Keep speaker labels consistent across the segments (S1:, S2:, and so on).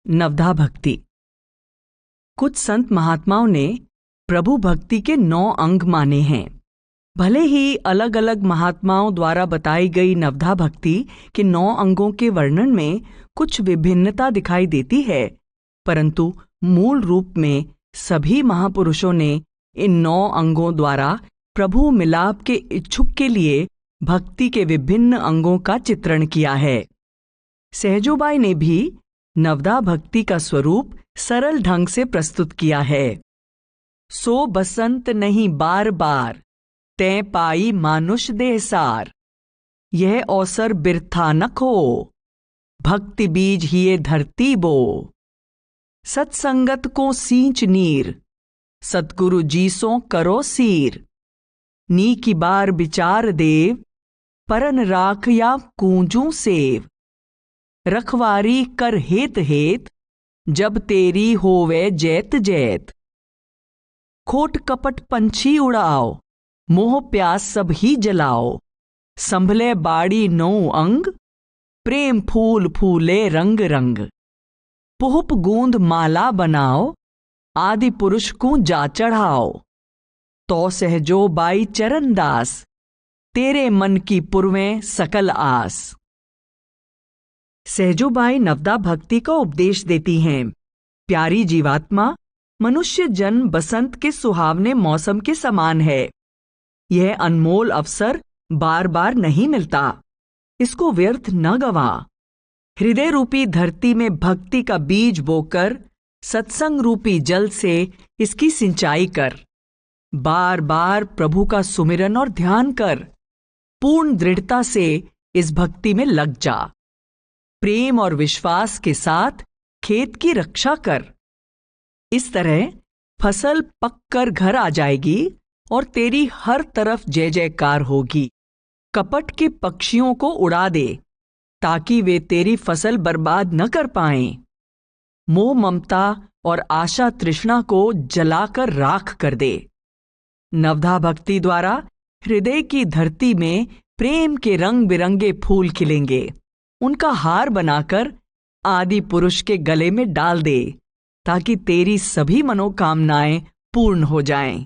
S1: नवधा भक्ति। कुछ संत महात्माओं ने प्रभु भक्ति के 9 अंग माने हैं। भले ही अलग अलग महात्माओं द्वारा बताई गई नवधा भक्ति के 9 अंगों के वर्णन में कुछ विभिन्नता दिखाई देती है, परंतु मूल रूप में सभी महापुरुषों ने इन 9 अंगों द्वारा प्रभु मिलाप के इच्छुक के लिए भक्ति के विभिन्न अंगों का चित्रण किया है। सहजोबाई ने भी नवधा भक्ति का स्वरूप सरल ढंग से प्रस्तुत किया है। सो बसंत नहीं बार बार, तैं पाई मानुष देह सार। यह अवसर बिरथा न खो, भक्ति बीज हिये धरती बो। सत्संगत को सींच नीर, सतगुरु जी सो करो सीर। नी की बार विचार देव, परन राख या कूंजू सेव। रखवारी कर हेत हेत, जब तेरी होवे जैत जैत। खोट कपट पंछी उड़ाओ, मोह प्यास सब ही जलाओ। संभले बाड़ी 9 अंग, प्रेम फूल फूले रंग रंग। पुहप गूंद माला बनाओ, आदि पुरुष को जा चढ़ाओ। तो सहजो बाई चरण दास, तेरे मन की पुरवें सकल आस। सहजोबाई नवधा भक्ति का उपदेश देती हैं। प्यारी जीवात्मा, मनुष्य जन्म बसंत के सुहावने मौसम के समान है। यह अनमोल अवसर बार बार नहीं मिलता, इसको व्यर्थ न गवा। हृदय रूपी धरती में भक्ति का बीज बोकर सत्संग रूपी जल से इसकी सिंचाई कर। बार बार प्रभु का सुमिरन और ध्यान कर। पूर्ण दृढ़ता से इस भक्ति में लग जा। प्रेम और विश्वास के साथ खेत की रक्षा कर। इस तरह फसल पककर घर आ जाएगी और तेरी हर तरफ जय जयकार होगी। कपट के पक्षियों को उड़ा दे, ताकि वे तेरी फसल बर्बाद न कर पाएं। मोह ममता और आशा तृष्णा को जलाकर राख कर दे। नवधा भक्ति द्वारा हृदय की धरती में प्रेम के रंग बिरंगे फूल खिलेंगे। उनका हार बनाकर आदि पुरुष के गले में डाल दे, ताकि तेरी सभी मनोकामनाएं पूर्ण हो जाएं।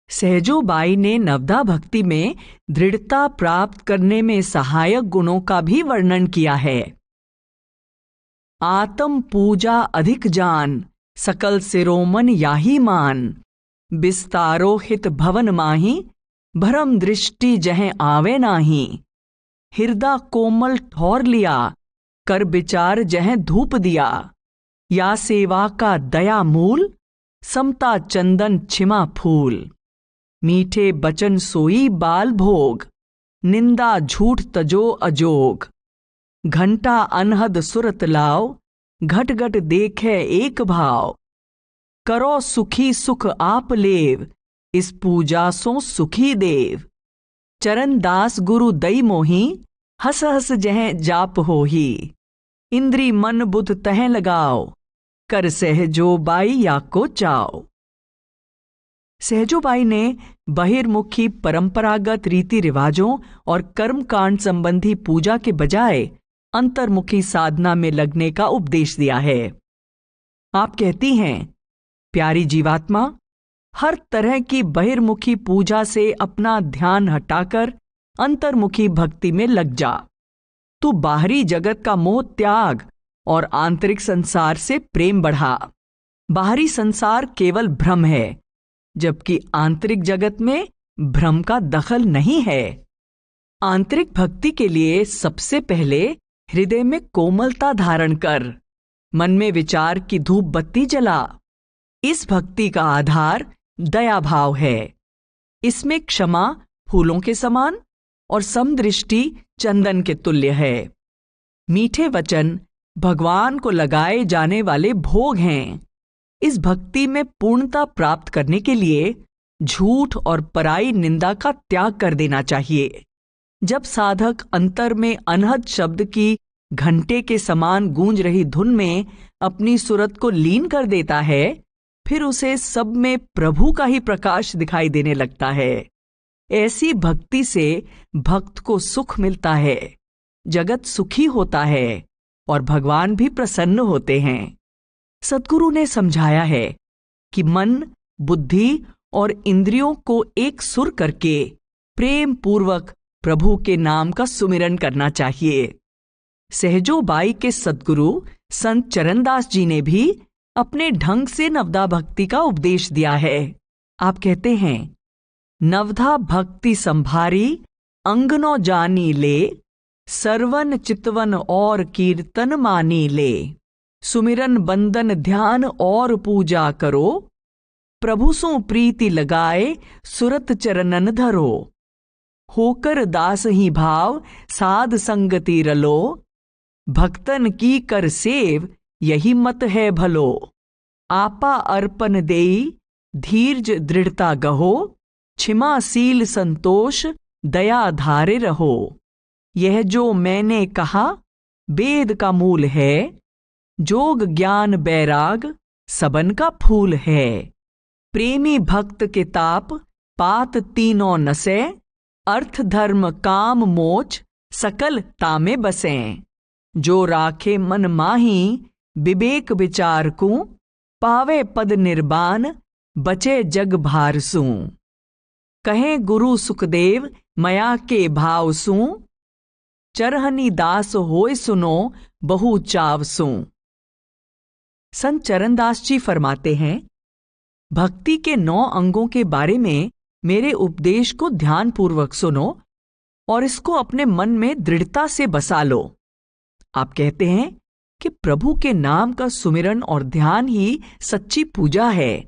S1: सहजोबाई ने नवधा भक्ति में दृढ़ता प्राप्त करने में सहायक गुणों का भी वर्णन किया है। आत्म पूजा अधिक जान, सकल सिरोमन याही मान। विस्तारो हित भवन माही, भरम दृष्टि जहें आवे नाही। हृदय कोमल ठौर लिया, कर विचार जहें धूप दिया। या सेवा का दया मूल, समता चंदन छिमा फूल। मीठे बचन सोई बाल भोग, निंदा झूठ तजो अजोग। घंटा अनहद सुरत लाओ, घट घट देखे एक भाव। करो सुखी सुख आप लेव, इस पूजा सो सुखी देव। चरण दास गुरु दई मोही, हस हस जह जाप होही। इंद्री मन बुध तह लगाओ, कर सहजोबाई या को चाओ। सहजोबाई ने बहिर्मुखी परंपरागत रीति रिवाजों और कर्मकांड संबंधी पूजा के बजाय अंतर्मुखी साधना में लगने का उपदेश दिया है। आप कहती हैं, प्यारी जीवात्मा, हर तरह की बहिर्मुखी पूजा से अपना ध्यान हटाकर अंतर्मुखी भक्ति में लग जा। तू बाहरी जगत का मोह त्याग और आंतरिक संसार से प्रेम बढ़ा। बाहरी संसार केवल भ्रम है, जबकि आंतरिक जगत में भ्रम का दखल नहीं है। आंतरिक भक्ति के लिए सबसे पहले हृदय में कोमलता धारण कर, मन में विचार की धूप बत्ती जला। इस भक्ति का आधार दया भाव है। इसमें क्षमा फूलों के समान और समदृष्टि चंदन के तुल्य है। मीठे वचन भगवान को लगाए जाने वाले भोग हैं। इस भक्ति में पूर्णता प्राप्त करने के लिए झूठ और पराई निंदा का त्याग कर देना चाहिए। जब साधक अंतर में अनहद शब्द की घंटे के समान गूंज रही धुन में अपनी सुरत को लीन कर देता है, फिर उसे सब में प्रभु का ही प्रकाश दिखाई देने लगता है। ऐसी भक्ति से भक्त को सुख मिलता है, जगत सुखी होता है और भगवान भी प्रसन्न होते हैं। सद्गुरु ने समझाया है कि मन, बुद्धि और इंद्रियों को एक सुर करके प्रेम पूर्वक प्रभु के नाम का सुमिरन करना चाहिए। सहजो बाई के सद्गुरु संत चरणदास जी ने भी अपने ढंग से नवधा भक्ति का उपदेश दिया है। आप कहते हैं, नवधा भक्ति संभारी अंगनो जानी ले, सर्वन चितवन और कीर्तन मानी ले, सुमिरन बंदन ध्यान और पूजा करो, प्रभु सो प्रीति लगाए सुरत चरणन धरो, होकर दास ही भाव साध संगति रलो, भक्तन की कर सेव यही मत है भलो, आपा अर्पण देई धीर्ज दृढ़ता गहो, क्षमाशील संतोष दया धारे रहो, यह जो मैंने कहा वेद का मूल है, जोग ज्ञान बैराग सबन का फूल है, प्रेमी भक्त के ताप पात तीनों नसे, अर्थ धर्म काम मोच सकल तामे बसें, जो राखे मन माही विवेक विचार को, पावे पद निर्वाण बचे जग भार सू, कहे गुरु सुखदेव मया के भाव सू, चरहनी दास होय सुनो बहु चाव सू। संत चरणदास जी फरमाते हैं, भक्ति के 9 अंगों के बारे में मेरे उपदेश को ध्यानपूर्वक सुनो और इसको अपने मन में दृढ़ता से बसा लो। आप कहते हैं कि प्रभु के नाम का सुमिरन और ध्यान ही सच्ची पूजा है।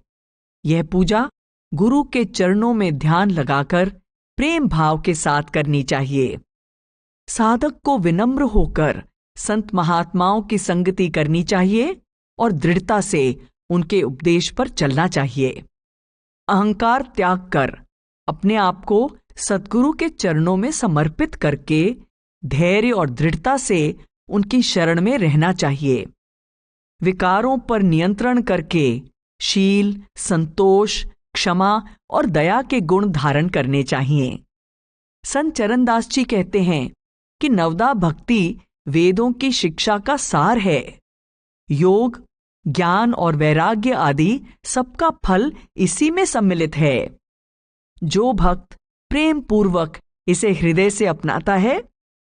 S1: यह पूजा गुरु के चरणों में ध्यान लगाकर प्रेम भाव के साथ करनी चाहिए। साधक को विनम्र होकर संत महात्माओं की संगति करनी चाहिए और दृढ़ता से उनके उपदेश पर चलना चाहिए। अहंकार त्याग कर अपने आप को सद्गुरु के चरणों में समर्पित करके धैर्य और दृढ़ता से उनकी शरण में रहना चाहिए। विकारों पर नियंत्रण करके शील, संतोष, क्षमा और दया के गुण धारण करने चाहिए। संत चरणदास जी कहते हैं कि नवधा भक्ति वेदों की शिक्षा का सार है। योग, ज्ञान और वैराग्य आदि सबका फल इसी में सम्मिलित है। जो भक्त प्रेम पूर्वक इसे हृदय से अपनाता है,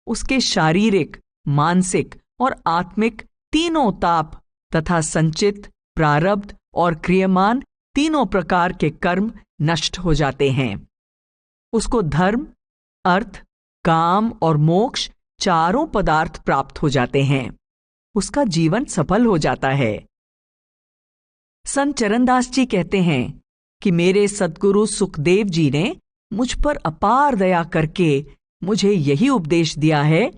S1: उसके शारीरिक, मानसिक और आत्मिक तीनों ताप तथा संचित, प्रारब्ध और क्रियमान तीनों प्रकार के कर्म नष्ट हो जाते हैं। उसको धर्म, अर्थ, काम और मोक्ष चारों पदार्थ प्राप्त हो जाते हैं। उसका जीवन सफल हो जाता है। संत चरणदास जी कहते हैं कि मेरे सद्गुरु सुखदेव जी ने मुझ पर अपार दया करके मुझे यही उपदेश दिया है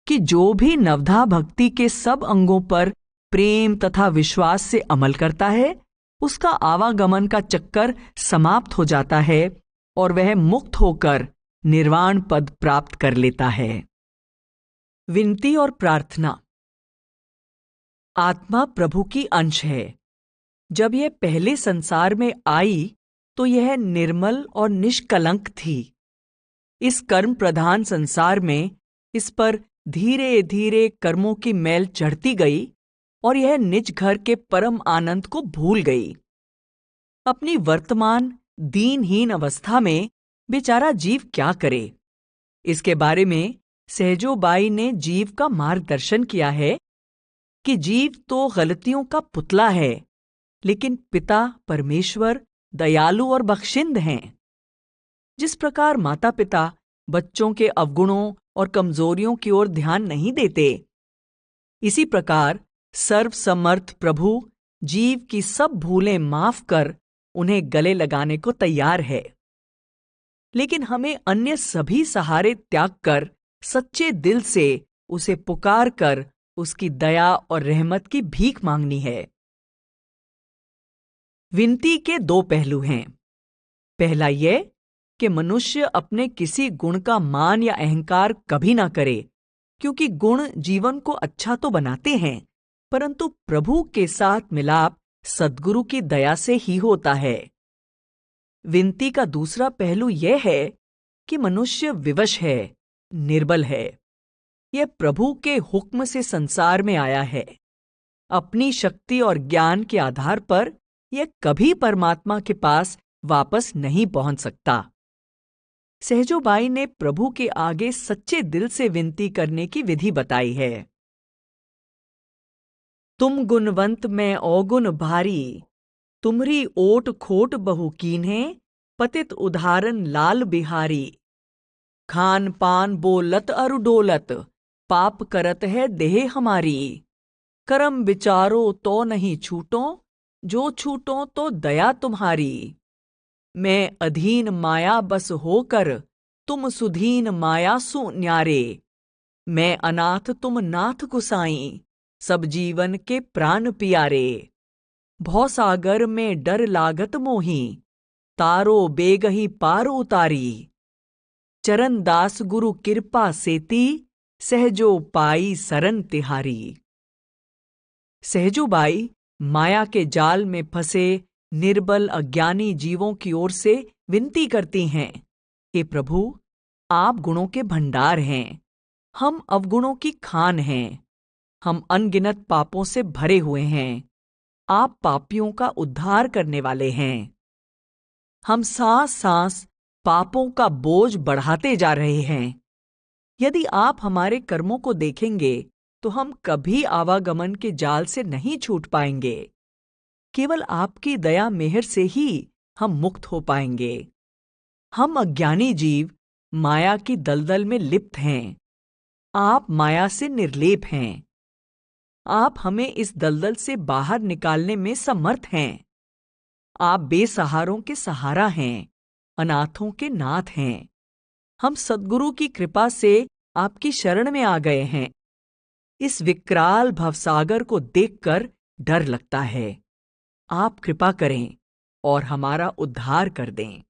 S1: कि जो भी नवधा भक्ति के सब अंगों पर प्रेम तथा विश्वास से अमल करता है, उसका आवागमन का चक्कर समाप्त हो जाता है और वह मुक्त होकर निर्वाण पद प्राप्त कर लेता है। विनती और प्रार्थना। आत्मा प्रभु की अंश है। जब यह पहले संसार में आई तो यह निर्मल और निष्कलंक थी। इस कर्म प्रधान संसार में इस पर धीरे धीरे कर्मों की मैल चढ़ती गई और यह निज घर के परम आनंद को भूल गई। अपनी वर्तमान दीनहीन अवस्था में बेचारा जीव क्या करे, इसके बारे में सहजो बाई ने जीव का मार्गदर्शन किया है कि जीव तो गलतियों का पुतला है, लेकिन पिता परमेश्वर दयालु और बख्शिंद हैं। जिस प्रकार माता पिता बच्चों के अवगुणों और कमजोरियों की ओर ध्यान नहीं देते, इसी प्रकार सर्वसमर्थ प्रभु जीव की सब भूलें माफ कर उन्हें गले लगाने को तैयार है। लेकिन हमें अन्य सभी सहारे त्याग कर सच्चे दिल से उसे पुकार कर उसकी दया और रहमत की भीख मांगनी है। विनती के 2 पहलू हैं। पहला यह कि मनुष्य अपने किसी गुण का मान या अहंकार कभी ना करे, क्योंकि गुण जीवन को अच्छा तो बनाते हैं, परंतु प्रभु के साथ मिलाप सद्गुरु की दया से ही होता है। विनती का दूसरा पहलू यह है कि मनुष्य विवश है, निर्बल है। यह प्रभु के हुक्म से संसार में आया है। अपनी शक्ति और ज्ञान के आधार पर यह कभी परमात्मा के पास वापस नहीं पहुंच सकता। सहजोबाई ने प्रभु के आगे सच्चे दिल से विनती करने की विधि बताई है। तुम गुणवंत मैं अवगुण भारी, तुमरी ओट खोट बहु कीन्हे, पतित उदाहरण लाल बिहारी। खान पान बोलत अरु डोलत, पाप करत है देह हमारी। करम विचारो तो नहीं छूटो, जो छूटो तो दया तुम्हारी। मैं अधीन माया बस होकर, तुम सुधीन माया सु न्यारे। मैं अनाथ तुम नाथ गुसाई, सब जीवन के प्राण पियारे। भवसागर में डर लागत मोही, तारो बेगही पार उतारी। चरण दास गुरु कृपा सेती, सहजो पाई सरन तिहारी। सहजोबाई माया के जाल में फंसे निर्बल अज्ञानी जीवों की ओर से विनती करती हैं, हे प्रभु, आप गुणों के भंडार हैं, हम अवगुणों की खान हैं। हम अनगिनत पापों से भरे हुए हैं, आप पापियों का उद्धार करने वाले हैं। हम सांस सांस पापों का बोझ बढ़ाते जा रहे हैं। यदि आप हमारे कर्मों को देखेंगे तो हम कभी आवागमन के जाल से नहीं छूट पाएंगे। केवल आपकी दया मेहर से ही हम मुक्त हो पाएंगे। हम अज्ञानी जीव माया की दलदल में लिप्त हैं। आप माया से निर्लेप हैं। आप हमें इस दलदल से बाहर निकालने में समर्थ हैं। आप बेसहारों के सहारा हैं, अनाथों के नाथ हैं। हम सद्गुरु की कृपा से आपकी शरण में आ गए हैं। इस विकराल भवसागर को देखकर डर लगता है। आप कृपा करें और हमारा उद्धार कर दें।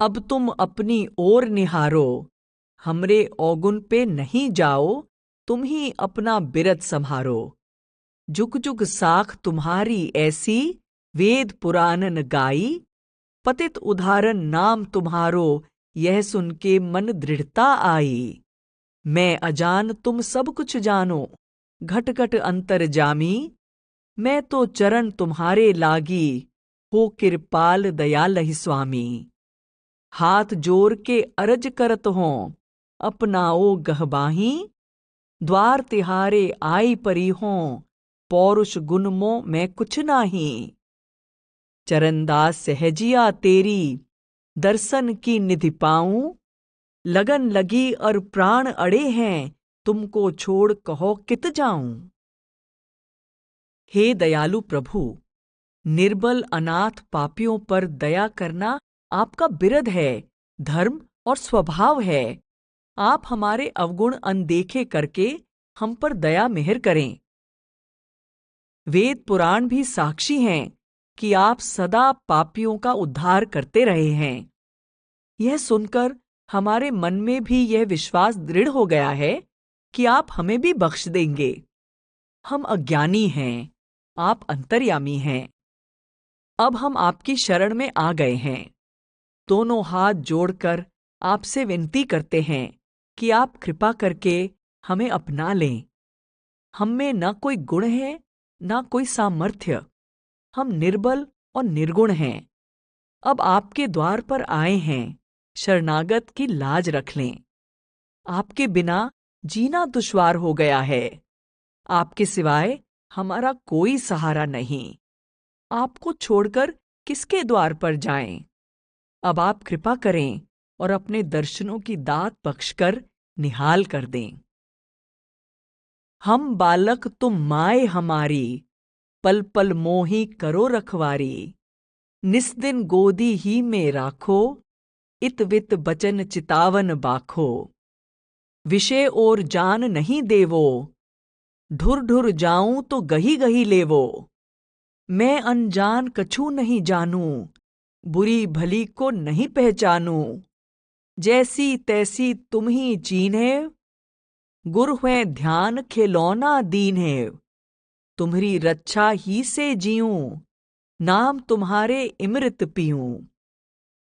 S1: अब तुम अपनी ओर निहारो, हमरे अवगुण पे नहीं जाओ, तुम ही अपना बिरद संभारो। जुग जुग साख तुम्हारी ऐसी, वेद पुराणन गाई। पतित उदाहरण नाम तुम्हारो, यह सुन के मन दृढ़ता आई। मैं अजान तुम सब कुछ जानो, घट घट अंतर जामी। मैं तो चरण तुम्हारे लागी, हो कृपाल दयालहि स्वामी। हाथ जोर के अरज करत हों, अपनाओ गहबाही। द्वार तिहारे आई परी हों, पौरुष गुण मो मैं कुछ नाही। चरणदास सहजिया तेरी, दर्शन की निधि पाऊं। लगन लगी और प्राण अड़े हैं, तुमको छोड़ कहो कित जाऊं। हे दयालु प्रभु, निर्बल अनाथ पापियों पर दया करना आपका बिरद है, धर्म और स्वभाव है। आप हमारे अवगुण अनदेखे करके हम पर दया मेहर करें। वेद पुराण भी साक्षी हैं कि आप सदा पापियों का उद्धार करते रहे हैं। यह सुनकर हमारे मन में भी यह विश्वास दृढ़ हो गया है कि आप हमें भी बख्श देंगे। हम अज्ञानी हैं, आप अंतर्यामी हैं। अब हम आपकी शरण में आ गए हैं। दोनों हाथ जोड़कर आपसे विनती करते हैं कि आप कृपा करके हमें अपना लें। हम में न कोई गुण है, न कोई सामर्थ्य। हम निर्बल और निर्गुण हैं। अब आपके द्वार पर आए हैं, शरणागत की लाज रख लें। आपके बिना जीना दुश्वार हो गया है। आपके सिवाय हमारा कोई सहारा नहीं। आपको छोड़कर किसके द्वार पर जाएं? अब आप कृपा करें और अपने दर्शनों की दात बख्शकर निहाल कर दें। हम बालक तुम माए हमारी, पल पल मोही करो रखवारी। निस्दिन गोदी ही में राखो, इत वित बचन चितावन बाखो। विषय और जान नहीं देवो, ढुर ढुर जाऊं तो गही गही लेवो। मैं अनजान कछु नहीं जानू, बुरी भली को नहीं पहचानू। जैसी तैसी तुम ही चीन्हे, गुर हुए ध्यान खिलौना दीन है। तुम्हारी रक्षा ही से जीऊं, नाम तुम्हारे इमृत पीऊं।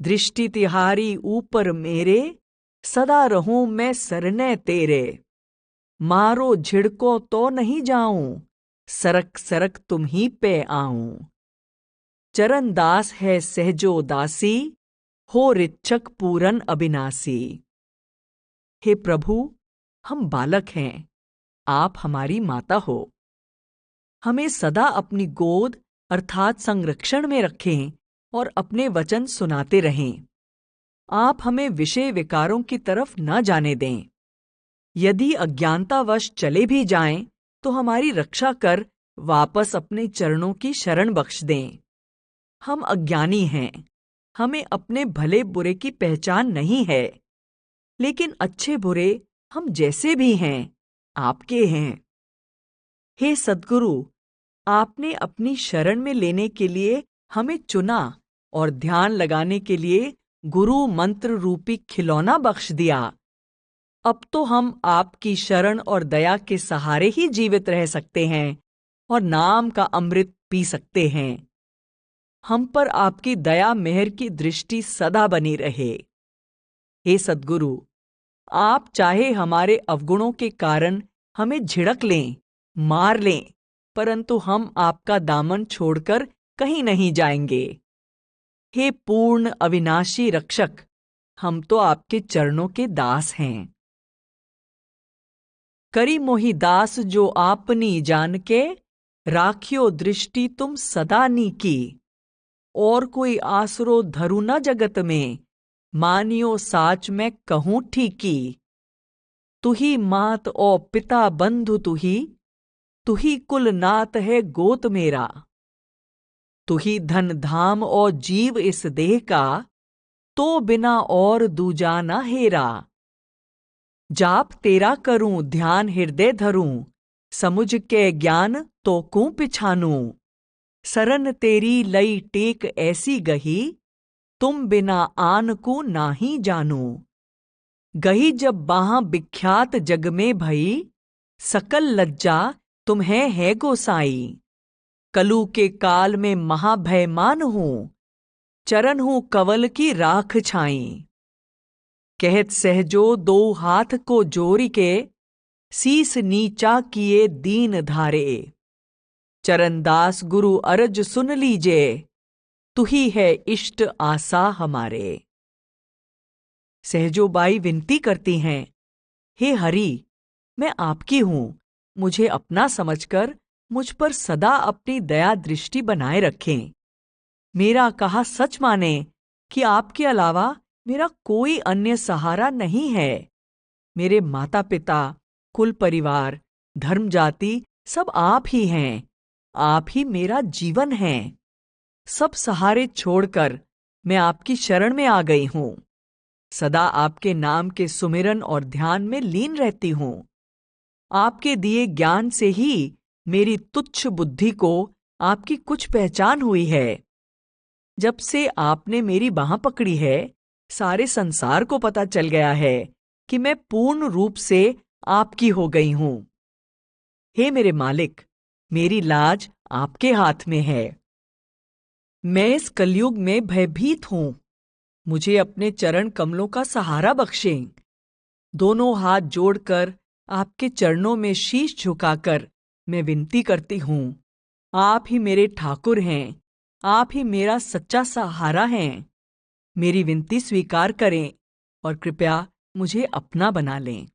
S1: दृष्टि तिहारी ऊपर मेरे, सदा रहूं मैं सरने तेरे। मारो झिड़को तो नहीं जाऊं, सरक सरक तुम ही पे आऊं। चरण दास है सहजो दासी, हो रिच्छक पूरन अविनाशी। हे प्रभु, हम बालक हैं, आप हमारी माता हो। हमें सदा अपनी गोद अर्थात संरक्षण में रखें और अपने वचन सुनाते रहें। आप हमें विषय विकारों की तरफ न जाने दें। यदि अज्ञानतावश चले भी जाएं, तो हमारी रक्षा कर वापस अपने चरणों की शरण बख्श दें। हम अज्ञानी हैं, हमें अपने भले बुरे की पहचान नहीं है, लेकिन अच्छे बुरे हम जैसे भी हैं, आपके हैं। हे सद्गुरु, आपने अपनी शरण में लेने के लिए हमें चुना और ध्यान लगाने के लिए गुरु मंत्र रूपी खिलौना बख्श दिया। अब तो हम आपकी शरण और दया के सहारे ही जीवित रह सकते हैं और नाम का अमृत पी सकते हैं। हम पर आपकी दया मेहर की दृष्टि सदा बनी रहे। हे सद्गुरु, आप चाहे हमारे अवगुणों के कारण हमें झिड़क लें, मार लें, परंतु हम आपका दामन छोड़कर कहीं नहीं जाएंगे। हे पूर्ण अविनाशी रक्षक, हम तो आपके चरणों के दास हैं। करी मोहि दास जो आपनी जान के, राखियो दृष्टि तुम सदा नीकी। और कोई आसरो धरु न जगत में, मानियो साच मैं कहूं ठीकी। तुही मात ओ पिता बंधु तुही कुल नात है गोत मेरा। तुही धन धाम और जीव इस देह का, तो बिना और दूजा ना हेरा। जाप तेरा करूं ध्यान हृदय धरूं, समुझ के ज्ञान तो कूं पिछानूं। सरन तेरी लई टेक ऐसी गही, तुम बिना आन को नाही जानू। गही जब बाहां विख्यात जग में भई, सकल लज्जा तुम्हें है गोसाई। कलु के काल में महाभयमान हूं, चरण हूं कवल की राख छाई। कहत सहजो दो हाथ को जोरी के, शीस नीचा किए दीन धारे। चरणदास गुरु अरज सुन लीजे, तुही है इष्ट आसा हमारे। सहजोबाई विनती करती हैं, हे हरि, मैं आपकी हूं, मुझे अपना समझकर मुझ पर सदा अपनी दया दृष्टि बनाए रखें। मेरा कहा सच माने कि आपके अलावा मेरा कोई अन्य सहारा नहीं है। मेरे माता पिता, कुल परिवार, धर्म जाति सब आप ही हैं। आप ही मेरा जीवन है। सब सहारे छोड़कर मैं आपकी शरण में आ गई हूं। सदा आपके नाम के सुमिरन और ध्यान में लीन रहती हूं। आपके दिए ज्ञान से ही मेरी तुच्छ बुद्धि को आपकी कुछ पहचान हुई है। जब से आपने मेरी बांह पकड़ी है, सारे संसार को पता चल गया है कि मैं पूर्ण रूप से आपकी हो गई हूं। हे मेरे मालिक, मेरी लाज आपके हाथ में है। मैं इस कलयुग में भयभीत हूं। मुझे अपने चरण कमलों का सहारा बख्शें। दोनों हाथ जोड़कर आपके चरणों में शीश झुकाकर मैं विनती करती हूं। आप ही मेरे ठाकुर हैं, आप ही मेरा सच्चा सहारा हैं। मेरी विनती स्वीकार करें और कृपया मुझे अपना बना लें।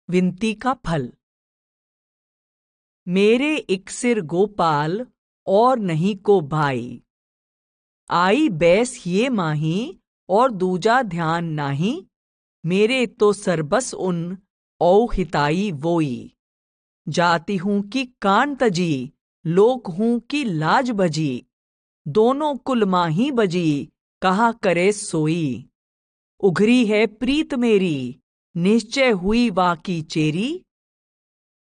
S1: विनती का फल। मेरे इकसिर गोपाल और नहीं को भाई, आई बैस ये माही और दूजा ध्यान नाही। मेरे तो सरबस उन औ हिताई वोई। जाति हूं कि कान तजी, लोक हूं कि लाज बजी। दोनों कुल माही बजी, कहा करे सोई। उघरी है प्रीत मेरी, निश्चय हुई वाकी चेरी।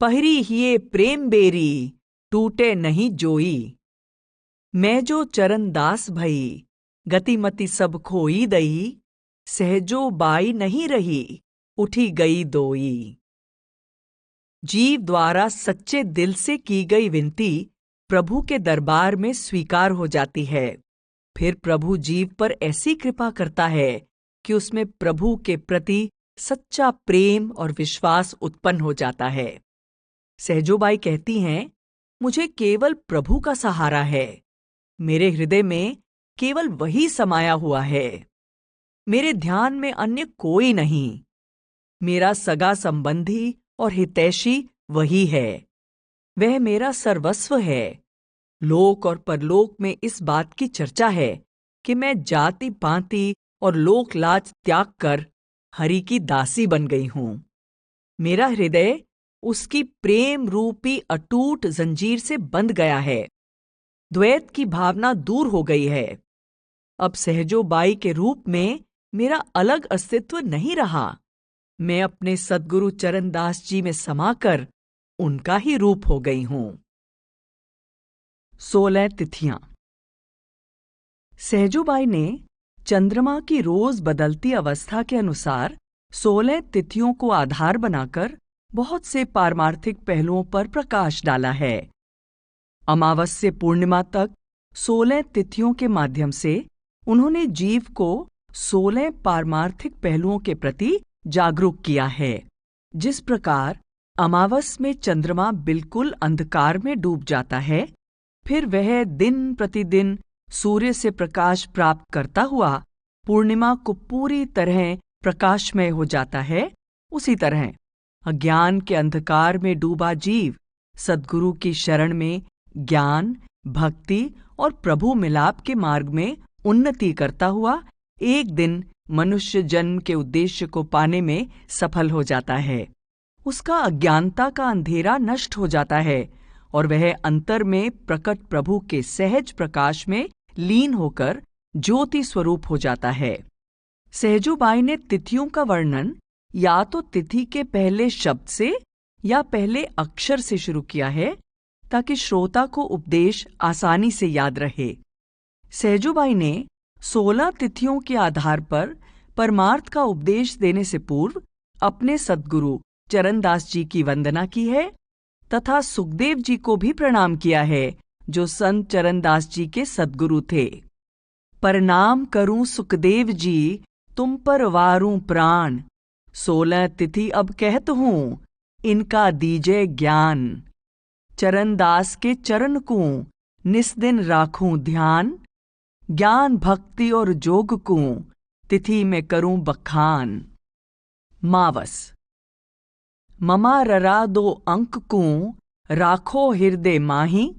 S1: पहरी हिये प्रेम बेरी, टूटे नहीं जोई। मैं जो चरण दास भई, गतिमति सब खोई दई। सहजो बाई नहीं रही, उठी गई दोई। जीव द्वारा सच्चे दिल से की गई विनती प्रभु के दरबार में स्वीकार हो जाती है। फिर प्रभु जीव पर ऐसी कृपा करता है कि उसमें प्रभु के प्रति सच्चा प्रेम और विश्वास उत्पन्न हो जाता है। सहजोबाई कहती हैं, मुझे केवल प्रभु का सहारा है। मेरे हृदय में केवल वही समाया हुआ है। मेरे ध्यान में अन्य कोई नहीं। मेरा सगा संबंधी और हितैषी वही है। वह मेरा सर्वस्व है। लोक और परलोक में इस बात की चर्चा है कि मैं जाति पाति और लोक लाज त्याग कर हरि की दासी बन गई हूं। मेरा हृदय उसकी प्रेम रूपी अटूट जंजीर से बंध गया है। द्वैत की भावना दूर हो गई है। अब सहजोबाई के रूप में मेरा अलग अस्तित्व नहीं रहा। मैं अपने सद्गुरु चरणदास जी में समाकर उनका ही रूप हो गई हूं। 16 तिथियां। सहजोबाई ने चंद्रमा की रोज बदलती अवस्था के अनुसार 16 तिथियों को आधार बनाकर बहुत से पारमार्थिक पहलुओं पर प्रकाश डाला है। अमावस्या पूर्णिमा तक 16 तिथियों के माध्यम से उन्होंने जीव को 16 पारमार्थिक पहलुओं के प्रति जागरूक किया है। जिस प्रकार अमावस में चंद्रमा बिल्कुल अंधकार में डूब जाता है, फिर वह दिन प्रतिदिन सूर्य से प्रकाश प्राप्त करता हुआ पूर्णिमा को पूरी तरह प्रकाशमय हो जाता है, उसी तरह अज्ञान के अंधकार में डूबा जीव सद्गुरु की शरण में ज्ञान, भक्ति और प्रभु मिलाप के मार्ग में उन्नति करता हुआ एक दिन मनुष्य जन्म के उद्देश्य को पाने में सफल हो जाता है। उसका अज्ञानता का अंधेरा नष्ट हो जाता है और वह अंतर में प्रकट प्रभु के सहज प्रकाश में लीन होकर ज्योति स्वरूप हो जाता है। सहजोबाई ने तिथियों का वर्णन या तो तिथि के पहले शब्द से या पहले अक्षर से शुरू किया है, ताकि श्रोता को उपदेश आसानी से याद रहे। सहजोबाई ने 16 तिथियों के आधार पर परमार्थ का उपदेश देने से पूर्व अपने सद्गुरु चरणदास जी की वंदना की है तथा सुखदेव जी को भी प्रणाम किया है, जो संत चरणदास जी के सद्गुरु थे। प्रणाम करूं सुखदेव जी, तुम पर वारूं प्राण। 16 तिथि अब कहत हूं, इनका दीजे ज्ञान। चरणदास के चरण को निस्दिन राखूं ध्यान। ज्ञान भक्ति और जोग को तिथि में करूं बखान। मावस। ममा ररा 2 अंक को राखो हृदय माही।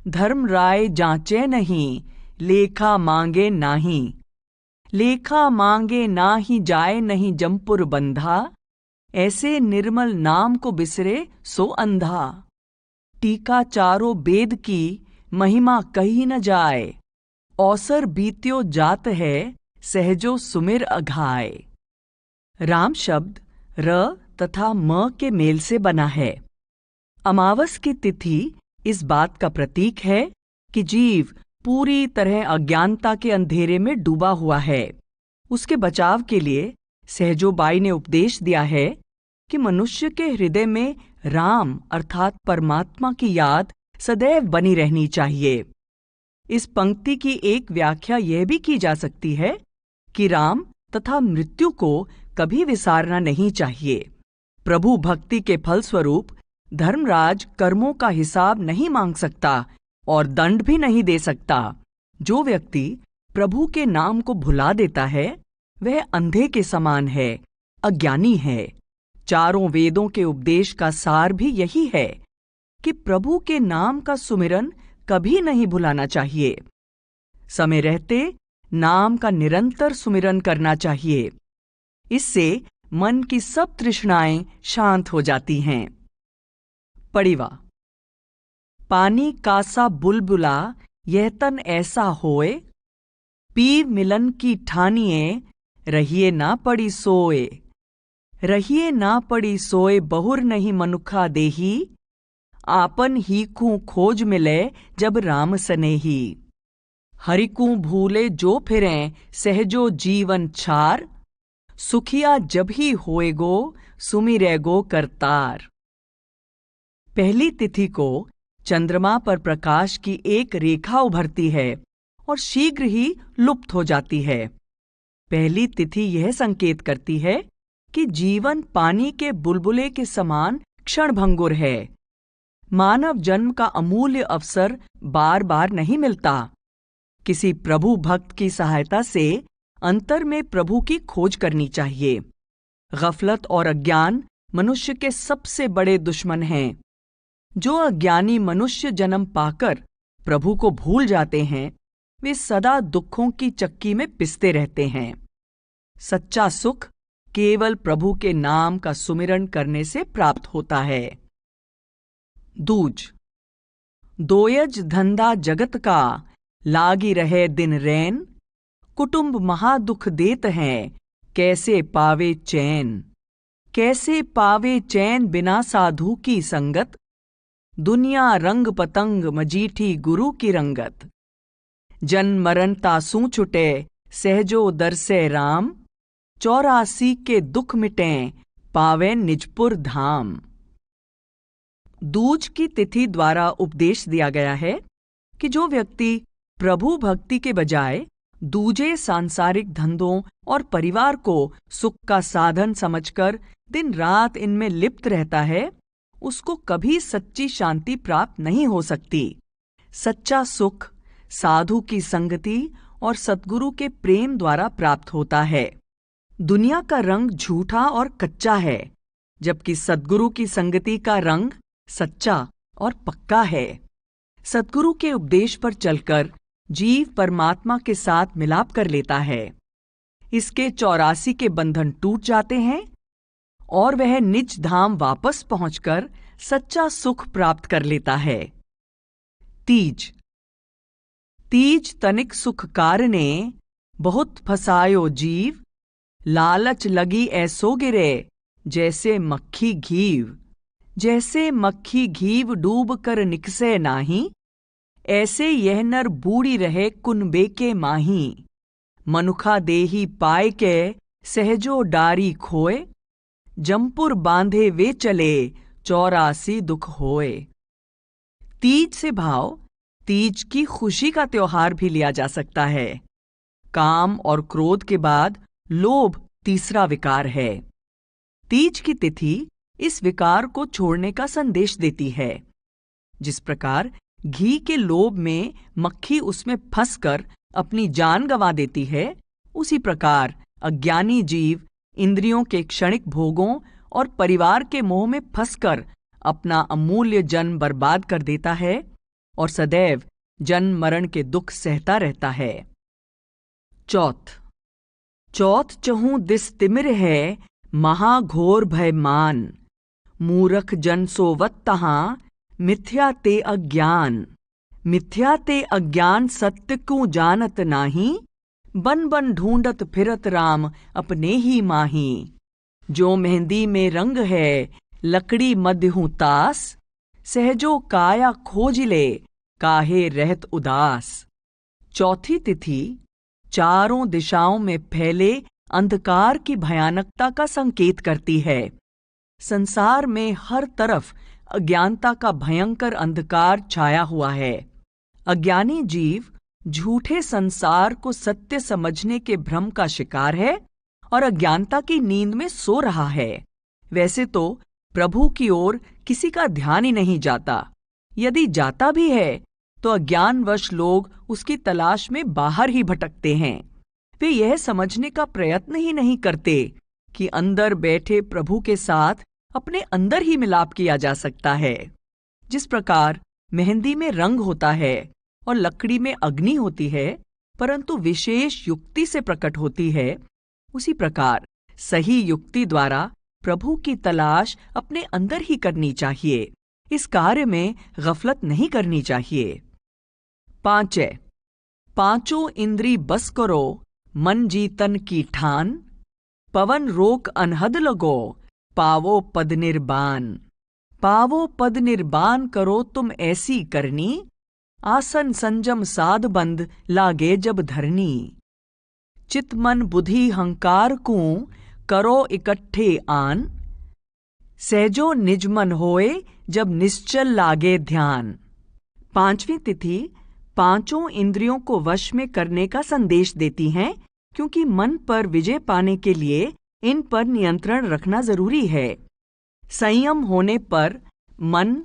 S1: धर्म राय जांचे नहीं, लेखा मांगे नाही। लेखा मांगे नाही जाए नहीं जमपुर बंधा। ऐसे निर्मल नाम को बिसरे सो अंधा। टीका चारों वेद की महिमा कही न जाए। औसर बीत्यो जात है, सहजो सुमिर अघाय। राम शब्द र तथा म के मेल से बना है। अमावस की तिथि इस बात का प्रतीक है कि जीव पूरी तरह अज्ञानता के अंधेरे में डूबा हुआ है। उसके बचाव के लिए सहजोबाई ने उपदेश दिया है कि मनुष्य के हृदय में राम अर्थात परमात्मा की याद सदैव बनी रहनी चाहिए। इस पंक्ति की एक व्याख्या यह भी की जा सकती है कि राम तथा मृत्यु को कभी विसारना नहीं चाहिए। प्रभु भक्ति के फलस्वरूप धर्मराज कर्मों का हिसाब नहीं मांग सकता और दंड भी नहीं दे सकता। जो व्यक्ति प्रभु के नाम को भुला देता है, वह अंधे के समान है, अज्ञानी है। चारों वेदों के उपदेश का सार भी यही है कि प्रभु के नाम का सुमिरन कभी नहीं भुलाना चाहिए। समय रहते नाम का निरंतर सुमिरन करना चाहिए। इससे मन की सब तृष्णाएं शांत हो जाती हैं। पड़ीवा। पानी कासा बुलबुला यह तन ऐसा होए। पीव मिलन की ठानिए रहिए ना पड़ी सोए। रहिए ना पड़ी सोए बहुर नहीं मनुखा देही। आपन ही को खोज मिले जब राम सनेही। हरिकू भूले जो फिरें सहजो जीवन छार। सुखिया जब ही होएगो सुमिरेगो करतार। पहली तिथि को चंद्रमा पर प्रकाश की एक रेखा उभरती है और शीघ्र ही लुप्त हो जाती है। पहली तिथि यह संकेत करती है कि जीवन पानी के बुलबुले के समान क्षणभंगुर है। मानव जन्म का अमूल्य अवसर बार बार नहीं मिलता। किसी प्रभु भक्त की सहायता से अंतर में प्रभु की खोज करनी चाहिए। गफलत और अज्ञान मनुष्य के सबसे बड़े दुश्मन हैं। जो अज्ञानी मनुष्य जन्म पाकर प्रभु को भूल जाते हैं, वे सदा दुखों की चक्की में पिसते रहते हैं। सच्चा सुख केवल प्रभु के नाम का सुमिरन करने से प्राप्त होता है। दूज। दोयज धंधा जगत का, लागी रहे दिन रैन। कुटुंब महादुख देत हैं, कैसे पावे चैन। कैसे पावे चैन बिना साधु की संगत। दुनिया रंग पतंग मजीठी गुरु की रंगत। जन्म मरण तासू छुटे, सहजो दरसे राम। 84 के दुख मिटें, पावे निजपुर धाम। दूज की तिथि द्वारा उपदेश दिया गया है कि जो व्यक्ति प्रभु भक्ति के बजाय दूजे सांसारिक धंधों और परिवार को सुख का साधन समझकर दिन रात इनमें लिप्त रहता है, उसको कभी सच्ची शांति प्राप्त नहीं हो सकती। सच्चा सुख साधु की संगति और सद्गुरु के प्रेम द्वारा प्राप्त होता है। दुनिया का रंग झूठा और कच्चा है, जबकि सद्गुरु की संगति का रंग सच्चा और पक्का है। सद्गुरु के उपदेश पर चलकर जीव परमात्मा के साथ मिलाप कर लेता है। इसके 84 के बंधन टूट जाते हैं और वह निज धाम वापस पहुंचकर सच्चा सुख प्राप्त कर लेता है। तीज। तीज तनिक सुख कारने, बहुत फसायो जीव। लालच लगी ऐसो गिरे, जैसे मक्खी घीव। जैसे मक्खी घीव डूब कर निकसे नाही, ऐसे यह नर बूढ़ी रहे कुनबे के माही। मनुखा देही पाए के, सहजो डारी खोए। जमपुर बांधे वे चले, 84 दुख होए। तीज से भाव तीज की खुशी का त्योहार भी लिया जा सकता है। काम और क्रोध के बाद लोभ तीसरा विकार है। तीज की तिथि इस विकार को छोड़ने का संदेश देती है। जिस प्रकार घी के लोभ में मक्खी उसमें फंसकर अपनी जान गंवा देती है, उसी प्रकार अज्ञानी जीव इंद्रियों के क्षणिक भोगों और परिवार के मोह में फंसकर अपना अमूल्य जन्म बर्बाद कर देता है और सदैव जन्म मरण के दुख सहता रहता है। चौथ। चौथ चहूं दिस तिमिर है, महाघोर भयमान। मूरख जन सोवत तहां, मिथ्या ते अज्ञान। मिथ्या ते अज्ञान सत्य को जानत नाही। बन बन ढूंढत फिरत राम अपने ही माही। जो मेहंदी में रंग है, लकड़ी मध्य हूं तास। सहजो काया खोज ले, काहे रहत उदास। चौथी तिथि चारों दिशाओं में फैले अंधकार की भयानकता का संकेत करती है। संसार में हर तरफ अज्ञानता का भयंकर अंधकार छाया हुआ है। अज्ञानी जीव झूठे संसार को सत्य समझने के भ्रम का शिकार है और अज्ञानता की नींद में सो रहा है। वैसे तो प्रभु की ओर किसी का ध्यान ही नहीं जाता। यदि जाता भी है तो अज्ञानवश लोग उसकी तलाश में बाहर ही भटकते हैं। वे यह समझने का प्रयत्न ही नहीं करते कि अंदर बैठे प्रभु के साथ अपने अंदर ही मिलाप किया जा सकता है। जिस प्रकार मेहंदी में रंग होता है और लकड़ी में अग्नि होती है, परंतु विशेष युक्ति से प्रकट होती है, उसी प्रकार सही युक्ति द्वारा प्रभु की तलाश अपने अंदर ही करनी चाहिए। इस कार्य में गफलत नहीं करनी चाहिए। 5 पांचों इंद्री बस करो, मन जीतन की ठान। पवन रोक अनहद लगो, पावो पद निर्बान। पावो पद निर्बान करो तुम ऐसी करनी। आसन संजम साध बंद लागे जब धरनी। चित मन बुद्धि हंकार को करो इकट्ठे आन। सहजो निजमन होए जब निश्चल लागे ध्यान। 5वीं तिथि पांचों इंद्रियों को वश में करने का संदेश देती हैं क्योंकि मन पर विजय पाने के लिए इन पर नियंत्रण रखना जरूरी है। संयम होने पर मन,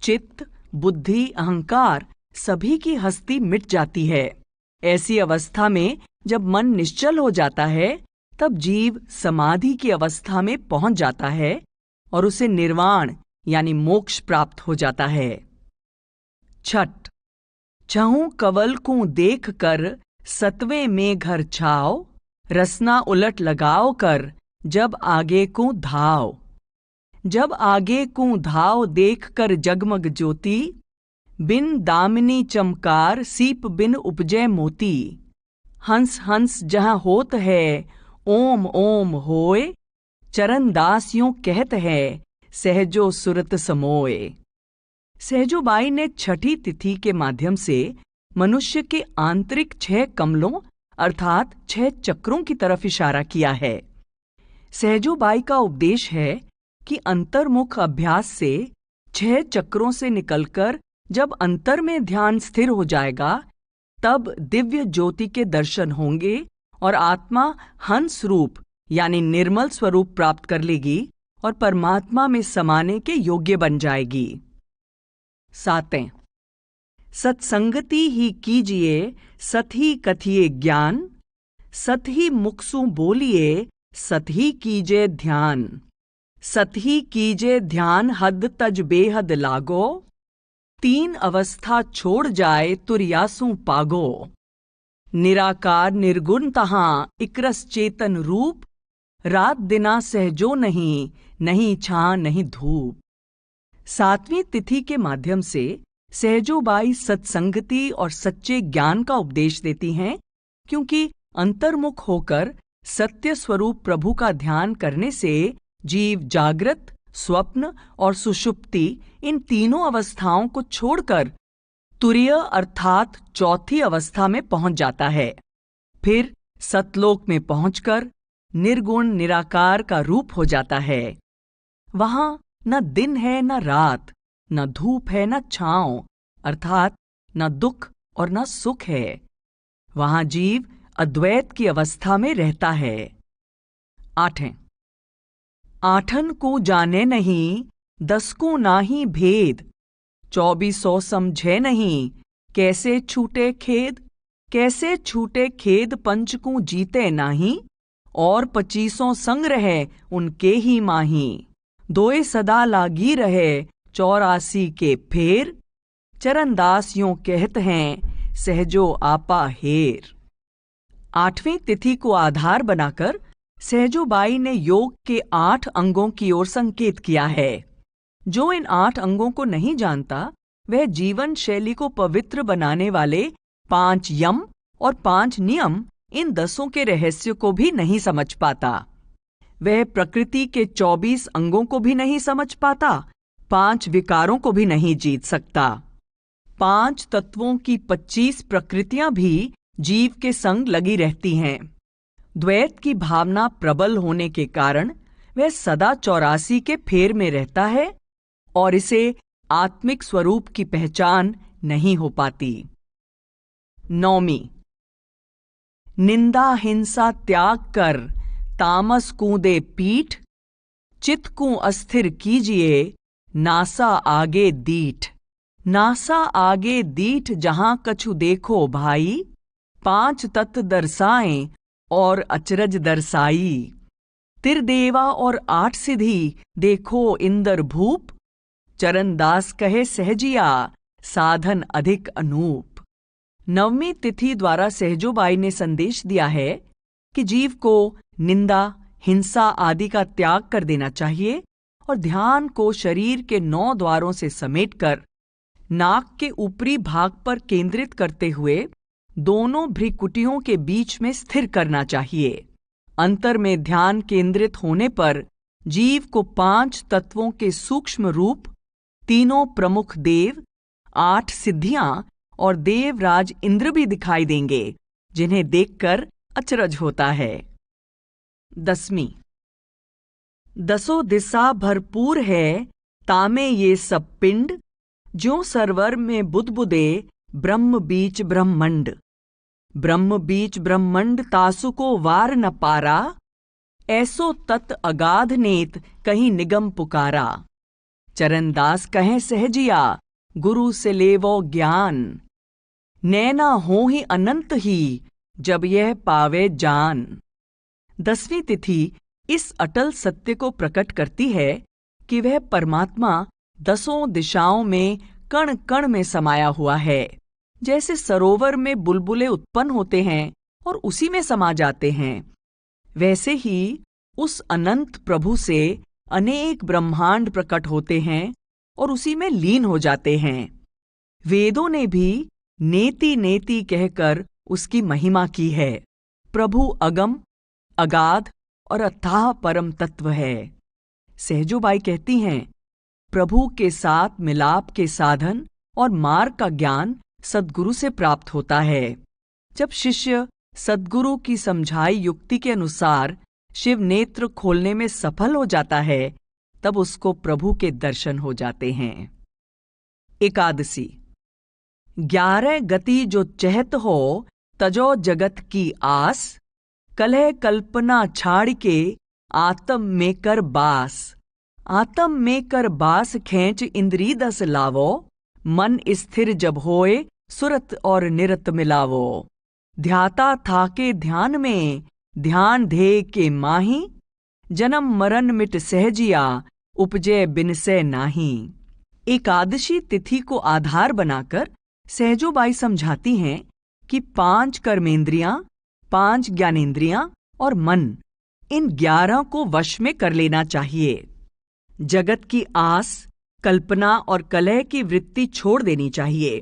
S1: चित्त, बुद्धि, अहंकार सभी की हस्ती मिट जाती है। ऐसी अवस्था में जब मन निश्चल हो जाता है तब जीव समाधि की अवस्था में पहुंच जाता है और उसे निर्वाण यानी मोक्ष प्राप्त हो जाता है। छठ, छहु कवल को देख कर सतवें में घर छाओ, रसना उलट लगाओ कर जब आगे को धाव। जब आगे को धाव देख कर जगमग ज्योति, बिन दामिनी चमकार सीप बिन उपजय मोती। हंस हंस जहाँ होत है ओम ओम होए, चरण दास यूं कहत है सहजो सुरत समोए। सहजोबाई ने छठी तिथि के माध्यम से मनुष्य के आंतरिक 6 कमलों अर्थात 6 चक्रों की तरफ इशारा किया है। सहजोबाई का उपदेश है कि अंतर्मुख अभ्यास से 6 चक्रों से निकलकर जब अंतर में ध्यान स्थिर हो जाएगा तब दिव्य ज्योति के दर्शन होंगे और आत्मा हंस रूप यानी निर्मल स्वरूप प्राप्त कर लेगी और परमात्मा में समाने के योग्य बन जाएगी। 7, सत्संगति ही कीजिए सत ही कथिए ज्ञान, सत ही मुखसु बोलिए सत ही कीजे ध्यान। सत ही कीजे ध्यान हद तज बेहद लागो, 3 अवस्था छोड़ जाए तुरियासु पागो। निराकार निर्गुण तहां इकरस चेतन रूप, रात दिना सहजो नहीं, नहीं छां नहीं धूप। 7वीं तिथि के माध्यम से सहजोबाई सत्संगति और सच्चे ज्ञान का उपदेश देती हैं, क्योंकि अंतर्मुख होकर सत्य स्वरूप प्रभु का ध्यान करने से जीव जागृत, स्वप्न और सुषुप्ति इन तीनों अवस्थाओं को छोड़कर तुरीय अर्थात चौथी अवस्था में पहुंच जाता है। फिर सतलोक में पहुंचकर निर्गुण निराकार का रूप हो जाता है। वहां न दिन है न रात, न धूप है न छांव, अर्थात न दुख और न सुख है। वहां जीव अद्वैत की अवस्था में रहता है। 8, आठन को जाने नहीं 10 को नाही भेद, 2400 समझे नहीं कैसे छूटे खेद। कैसे छूटे खेद पंच को जीते नाही, और 2500 संग रहे उनके ही माही। दोए सदा लागी रहे 84 के फेर, चरणदास यूं कहत हैं सहजो आपा हेर। 8वीं तिथि को आधार बनाकर सहजोबाई ने योग के 8 अंगों की ओर संकेत किया है। जो इन 8 अंगों को नहीं जानता वह जीवन शैली को पवित्र बनाने वाले 5 यम और 5 नियम इन 10 के रहस्य को भी नहीं समझ पाता। वह प्रकृति के 24 अंगों को भी नहीं समझ पाता, 5 विकारों को भी नहीं जीत सकता। 5 तत्वों की 25 प्रकृतियां भी जीव के संग लगी रहती हैं। द्वैत की भावना प्रबल होने के कारण वह सदा 84 के फेर में रहता है और इसे आत्मिक स्वरूप की पहचान नहीं हो पाती। 9वीं, निंदा हिंसा त्याग कर तामस को दे पीठ, चित्त को अस्थिर कीजिए नासा आगे दीठ। नासा आगे दीठ जहां कछु देखो भाई, 5 तत्व दर्शाएं और अचरज दर्शाई। तिरदेवा और 8 सिद्धि देखो इंदर भूप, चरणदास कहे सहजिया साधन अधिक अनूप। 9वीं तिथि द्वारा सहजोबाई ने संदेश दिया है कि जीव को निंदा, हिंसा आदि का त्याग कर देना चाहिए और ध्यान को शरीर के 9 द्वारों से समेटकर नाक के ऊपरी भाग पर केंद्रित करते हुए दोनों भ्रिकुटियों के बीच में स्थिर करना चाहिए। अंतर में ध्यान केंद्रित होने पर जीव को 5 तत्वों के सूक्ष्म रूप, 3 प्रमुख देव, 8 सिद्धियां और देवराज इंद्र भी दिखाई देंगे, जिन्हें देखकर अचरज होता है। 10वीं, 10 दिशा भरपूर है तामे ये सब पिंड, ज्यों सरवर में बुदबुदे ब्रह्म बीच ब्रह्मंड। ब्रह्म बीच ब्रह्मंड तासु को वार न पारा, ऐसो तत् अगाध नेत कहीं निगम पुकारा। चरणदास कहें सहजिया, गुरु से लेवो ज्ञान, नैना हो ही अनंत ही, जब यह पावे जान। 10वीं तिथि इस अटल सत्य को प्रकट करती है कि वह परमात्मा 10 दिशाओं में कण कण में समाया हुआ है। जैसे सरोवर में बुलबुले उत्पन्न होते हैं और उसी में समा जाते हैं, वैसे ही उस अनंत प्रभु से अनेक ब्रह्मांड प्रकट होते हैं और उसी में लीन हो जाते हैं। वेदों ने भी नेति नेति कहकर उसकी महिमा की है। प्रभु अगम, अगाध और अथाह परम तत्व है। सहजोबाई कहती हैं, प्रभु के साथ मिलाप के साधन और मार्ग का ज्ञान सद्गुरु से प्राप्त होता है। जब शिष्य सद्गुरु की समझाई युक्ति के अनुसार शिव नेत्र खोलने में सफल हो जाता है, तब उसको प्रभु के दर्शन हो जाते हैं। एकादशी 11 गति जो चहत हो, तजो जगत की आस, कलह कल्पना छाड़ के आत्म में कर बास। आत्म में कर बास खेच इंद्री 10 लावो, मन स्थिर जब होए सुरत और निरत मिलावो। ध्याता था के ध्यान में, ध्यान ध्येय के माही, जन्म मरण मिट सहजिया, उपजे बिन से नाही। एकादशी तिथि को आधार बनाकर सहजोबाई समझाती हैं कि 5 कर्मेंद्रियां, 5 ज्ञानेंद्रियां और मन, इन 11 को वश में कर लेना चाहिए। जगत की आस, कल्पना और कलह की वृत्ति छोड़ देनी चाहिए।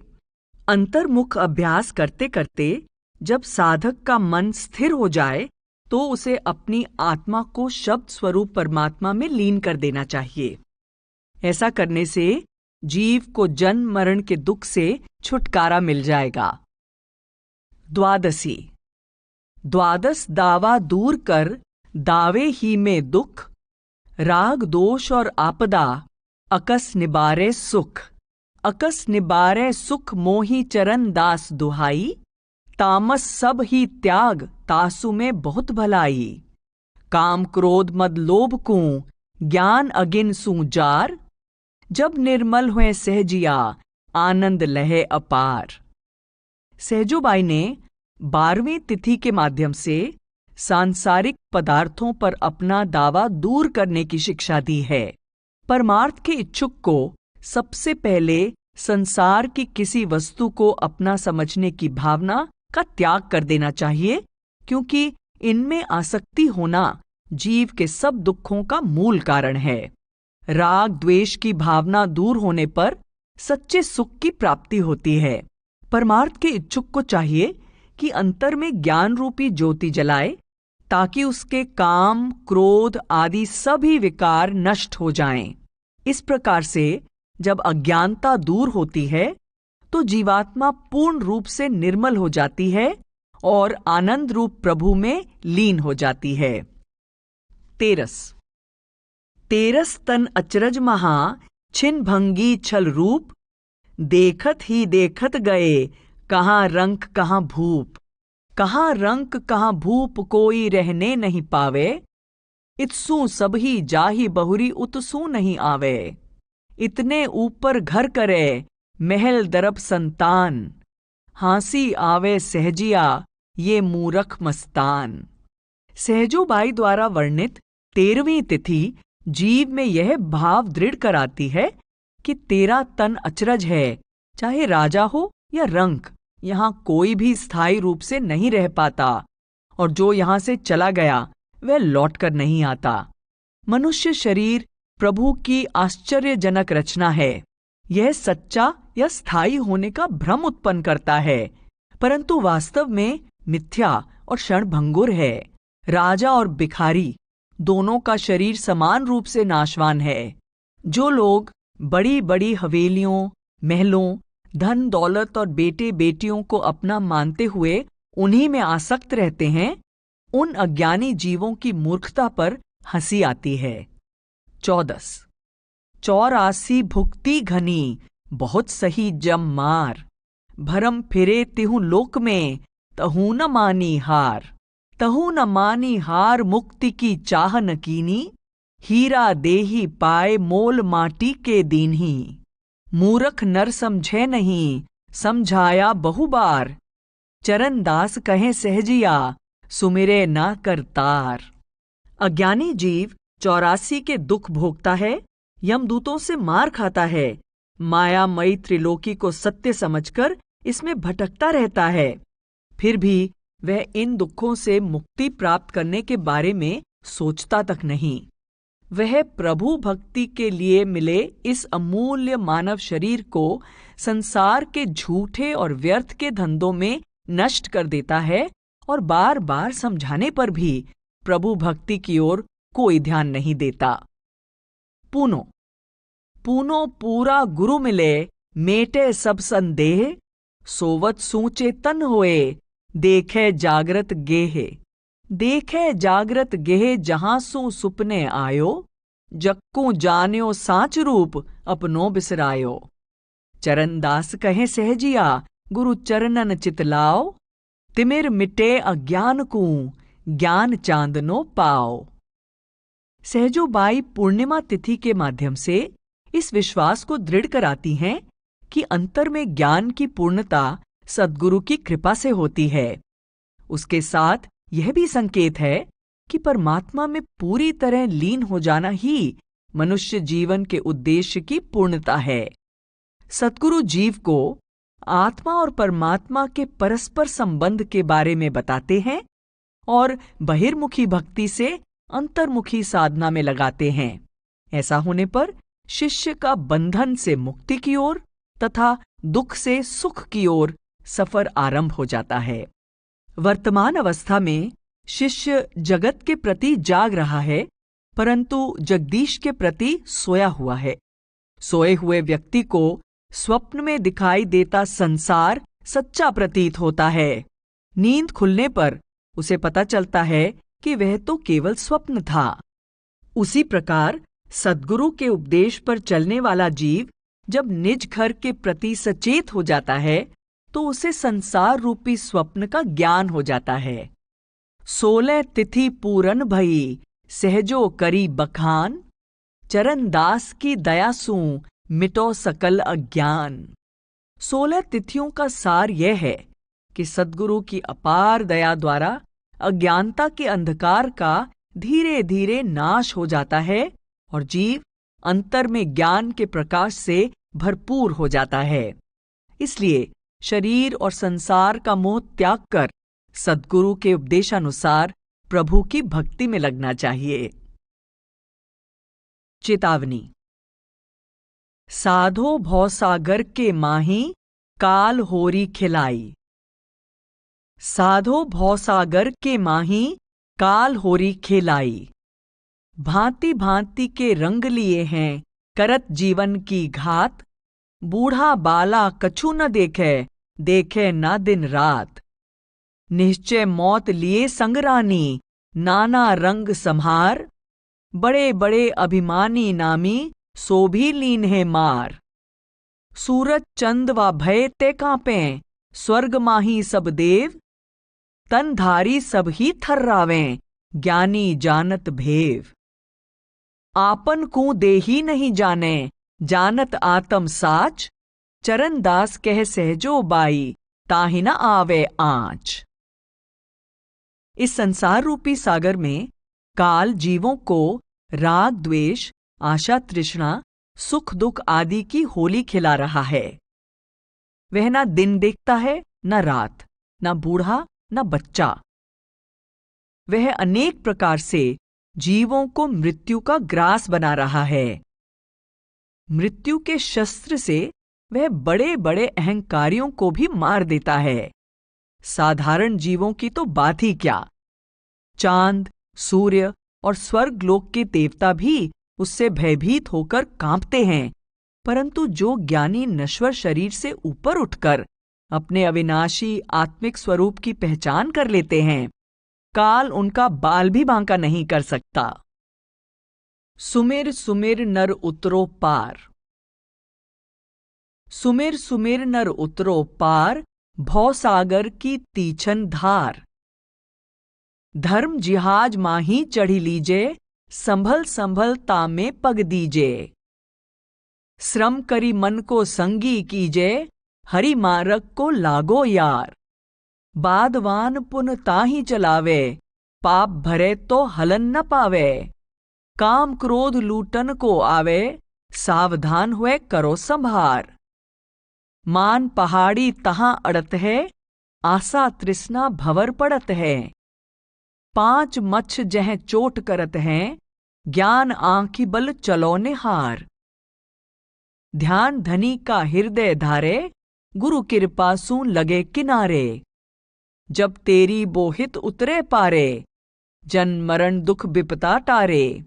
S1: अंतर्मुख अभ्यास करते करते जब साधक का मन स्थिर हो जाए तो उसे अपनी आत्मा को शब्द स्वरूप परमात्मा में लीन कर देना चाहिए। ऐसा करने से जीव को जन्म मरण के दुख से छुटकारा मिल जाएगा। द्वादशी 12 दावा दूर कर, दावे ही में दुख, राग दोष और आपदा, अकस निबारे सुख। अकस निबारे सुख मोही चरण दास दुहाई, तामस सब ही त्याग तासु में बहुत भलाई। काम क्रोध मद लोभ को, ज्ञान अगिन सूजार, जब निर्मल हुए सहजिया, आनंद लहे अपार। सहजोबाई ने 12वीं तिथि के माध्यम से सांसारिक पदार्थों पर अपना दावा दूर करने की शिक्षा दी है। परमार्थ के इच्छुक को सबसे पहले संसार की किसी वस्तु को अपना समझने की भावना का त्याग कर देना चाहिए, क्योंकि इनमें आसक्ति होना जीव के सब दुखों का मूल कारण है। राग द्वेष की भावना दूर होने पर सच्चे सुख की प्राप्ति होती है। परमार्थ के इच्छुक को चाहिए कि अंतर में ज्ञान रूपी ज्योति जलाए, ताकि उसके काम, क्रोध आदि सभी विकार नष्ट हो जाएं। इस प्रकार से जब अज्ञानता दूर होती है तो जीवात्मा पूर्ण रूप से निर्मल हो जाती है और आनंद रूप प्रभु में लीन हो जाती है। 13 तन अचरज महा, छिन भंगी छल रूप, देखत ही देखत गए, कहाँ रंक कहाँ भूप। कहाँ रंक कहाँ भूप कोई रहने नहीं पावे, इतसू सबही जाही बहुरी उतसू नहीं आवे। इतने ऊपर घर करे महल दरब संतान, हांसी आवे सहजिया ये मूरख मस्तान। सहजोबाई द्वारा वर्णित 13वीं तिथि जीव में यह भाव दृढ़ कराती है कि 13 तन अचरज है, चाहे राजा हो या रंक, यहाँ कोई भी स्थायी रूप से नहीं रह पाता, और जो यहाँ से चला गया वह लौटकर नहीं आता। मनुष्य शरीर प्रभु की आश्चर्यजनक रचना है। यह सच्चा या स्थायी होने का भ्रम उत्पन्न करता है, परंतु वास्तव में मिथ्या और क्षणभंगुर है। राजा और भिखारी दोनों का शरीर समान रूप से नाशवान है। जो लोग बड़ी बड़ी हवेलियों, महलों, धन दौलत और बेटे बेटियों को अपना मानते हुए उन्हीं में आसक्त रहते हैं, उन अज्ञानी जीवों की मूर्खता पर हंसी आती है। 14 84 भुक्ति घनी, बहुत सही जम मार, भरम फिरे तिहु लोक में, तहु न मानी हार। तहु न मानी हार मुक्ति की चाह न कीनी, हीरा देही पाए मोल माटी के दीन्ही। मूरख नर समझे नहीं, समझाया बहु बार, चरणदास कहे सहजिया, सुमिरे ना करतार। अज्ञानी जीव 84 के दुख भोगता है, यमदूतों से मार खाता है, मायामयी त्रिलोकी को सत्य समझकर इसमें भटकता रहता है। फिर भी वह इन दुखों से मुक्ति प्राप्त करने के बारे में सोचता तक नहीं। वह प्रभु भक्ति के लिए मिले इस अमूल्य मानव शरीर को संसार के झूठे और व्यर्थ के धंधों में नष्ट कर देता है और बार बार समझाने पर भी प्रभु भक्ति की ओर कोई ध्यान नहीं देता। पूनो पूनो पूरा गुरु मिले, मेटे सब संदेह, सोवत सूचे तन होए, देखे जागृत गेहे। देखे जागृत गेह जहां सू सुपने आयो, जक्कू जान्यो साच रूप अपनो बिसरायो। चरणदास कहे सहजिया, गुरु चरणन चितलाओ, तिमिर मिटे अज्ञान को ज्ञान चांदनो पाओ। सहजोबाई पूर्णिमा तिथि के माध्यम से इस विश्वास को दृढ़ कराती हैं कि अंतर में ज्ञान की पूर्णता सद्गुरु की कृपा से होती है। उसके साथ यह भी संकेत है कि परमात्मा में पूरी तरह लीन हो जाना ही मनुष्य जीवन के उद्देश्य की पूर्णता है। सद्गुरु जीव को आत्मा और परमात्मा के परस्पर संबंध के बारे में बताते हैं और बहिर्मुखी भक्ति से अंतर्मुखी साधना में लगाते हैं। ऐसा होने पर शिष्य का बंधन से मुक्ति की ओर तथा दुख से सुख की ओर सफर आरंभ हो जाता है। वर्तमान अवस्था में शिष्य जगत के प्रति जाग रहा है, परंतु जगदीश के प्रति सोया हुआ है। सोए हुए व्यक्ति को स्वप्न में दिखाई देता संसार सच्चा प्रतीत होता है। नींद खुलने पर उसे पता चलता है कि वह तो केवल स्वप्न था। उसी प्रकार सद्गुरु के उपदेश पर चलने वाला जीव जब निज घर के प्रति सचेत हो जाता है तो उसे संसार रूपी स्वप्न का ज्ञान हो जाता है। 16 तिथि पूरन भई, सहजो करी बखान, चरणदास की दया सू मिटो सकल अज्ञान। 16 तिथियों का सार यह है कि सद्गुरु की अपार दया द्वारा अज्ञानता के अंधकार का धीरे धीरे नाश हो जाता है और जीव अंतर में ज्ञान के प्रकाश से भरपूर हो जाता है। इसलिए शरीर और संसार का मोह त्याग कर सद्गुरु के उपदेशानुसार प्रभु की भक्ति में लगना चाहिए। चेतावनी। साधो भवसागर के माही, काल होरी खिलाई। साधो भवसागर के माही, काल होरी खिलाई। भांति भांति के रंग लिए हैं, करत जीवन की घात, बूढ़ा बाला कछु न देखे, देखे ना दिन रात। निश्चय मौत लिए संगरानी, नाना रंग संहार, बड़े बड़े अभिमानी नामी, सो भी लीन है मार। सूरज चंद व भय ते कांपे, स्वर्ग माही सब देव, तनधारी सब ही थर्रावें, ज्ञानी जानत भेव। आपन को देही नहीं जाने, जानत आत्म साच, चरणदास कह सहजो बाई, ताहि न आवे आँच। इस संसार रूपी सागर में काल जीवों को राग द्वेष, आशा तृष्णा, सुख दुख आदि की होली खिला रहा है। वह ना दिन देखता है न रात, न बूढ़ा न बच्चा। वह अनेक प्रकार से जीवों को मृत्यु का ग्रास बना रहा है। मृत्यु के शस्त्र से वह बड़े बड़े अहंकारियों को भी मार देता है। साधारण जीवों की तो बात ही क्या, चांद, सूर्य और स्वर्गलोक के देवता भी उससे भयभीत होकर कांपते हैं, परंतु जो ज्ञानी नश्वर शरीर से ऊपर उठकर अपने अविनाशी आत्मिक स्वरूप की पहचान कर लेते हैं, काल उनका बाल भी बांका नहीं कर सकता। सुमिर सुमिर नर उतरो पार। सुमिर सुमिर नर उतरो पार, भवसागर की तीछन धार। धर्म जिहाज माही चढ़ी लीजे, संभल संभल तामे पग दीजे। श्रम करी मन को संगी कीजे, हरि मार्ग को लागो यार। बादवान पुन ताही चलावे, पाप भरे तो हलन न पावे। काम क्रोध लूटन को आवे, सावधान हुए करो संभार। मान पहाड़ी तहां अड़त है, आशा तृष्णा भंवर पड़त है। 5 मच्छ जह चोट करत हैं, ज्ञान आंखी बल चलो निहार। ध्यान धनी का हृदय धारे, गुरु कृपा सू लगे किनारे। जब तेरी बोहित उतरे पारे, जन्म मरण दुख विपता टारे।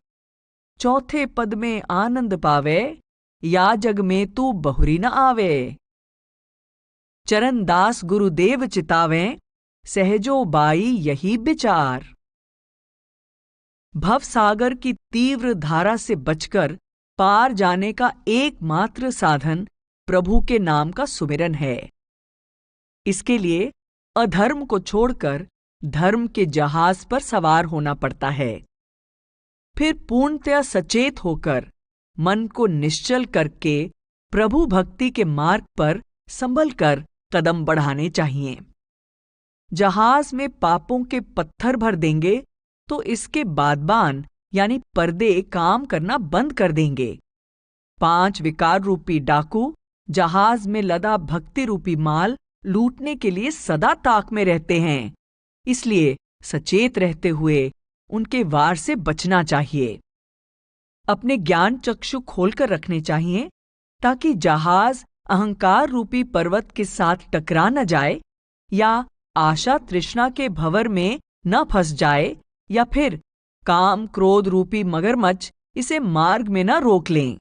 S1: चौथे पद में आनंद पावे, या जग में तू बहुरी न आवे। चरणदास गुरुदेव चितावें, सहजो बाई यही विचार। भवसागर की तीव्र धारा से बचकर पार जाने का एकमात्र साधन प्रभु के नाम का सुमिरन है। इसके लिए अधर्म को छोड़कर धर्म के जहाज पर सवार होना पड़ता है। फिर पूर्णतया सचेत होकर मन को निश्चल करके प्रभु भक्ति के मार्ग पर संभल कर कदम बढ़ाने चाहिए। जहाज में पापों के पत्थर भर देंगे तो इसके बादबान यानी पर्दे काम करना बंद कर देंगे। 5 विकार रूपी डाकू जहाज में लदा भक्ति रूपी माल लूटने के लिए सदा ताक में रहते हैं। इसलिए सचेत रहते हुए उनके वार से बचना चाहिए। अपने ज्ञान चक्षु खोलकर रखने चाहिए ताकि जहाज अहंकार रूपी पर्वत के साथ टकरा न जाए, या आशा तृष्णा के भंवर में न फंस जाए, या फिर काम क्रोध रूपी मगरमच्छ इसे मार्ग में न रोक लें।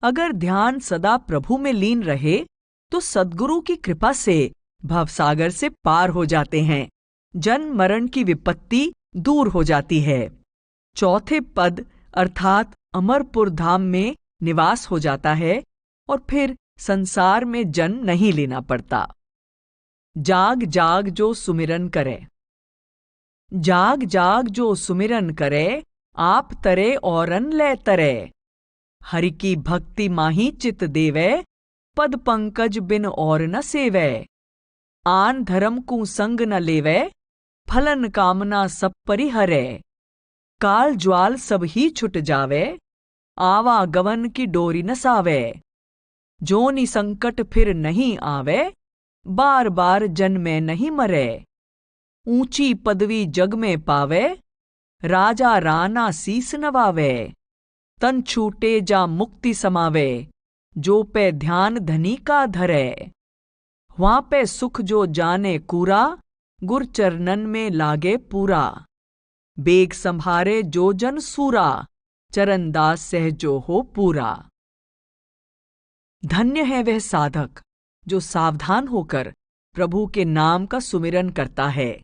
S1: अगर ध्यान सदा प्रभु में लीन रहे तो सद्गुरु की कृपा से भवसागर से पार हो जाते हैं। जन्म मरण की विपत्ति दूर हो जाती है। चौथे पद अर्थात अमरपुर धाम में निवास हो जाता है और फिर संसार में जन्म नहीं लेना पड़ता। जाग जाग जो सुमिरन करे। जाग जाग जो सुमिरन करे, आप तरे औरन ले तरे। हरि की भक्ति माही चित देवे, पद पंकज बिन और न सेवे। आन धर्म को संग न लेवे, फलन कामना सब परिहरे। काल ज्वाल सब ही छुट जावे, आवागवन की डोरी न सावे। जोनि संकट फिर नहीं आवे, बार बार जन्मे नहीं मरे। ऊंची पदवी जग में पावे, राजा राना सीस नवावे। तन छूटे जा मुक्ति समावे, जो पे ध्यान धनी का धरे। वहां पे सुख जो जाने कूरा, गुर चरणन में लागे पूरा। बेग संभारे जो जन सूरा, चरणदास सहजो हो पूरा। धन्य है वह साधक जो सावधान होकर प्रभु के नाम का सुमिरन करता है।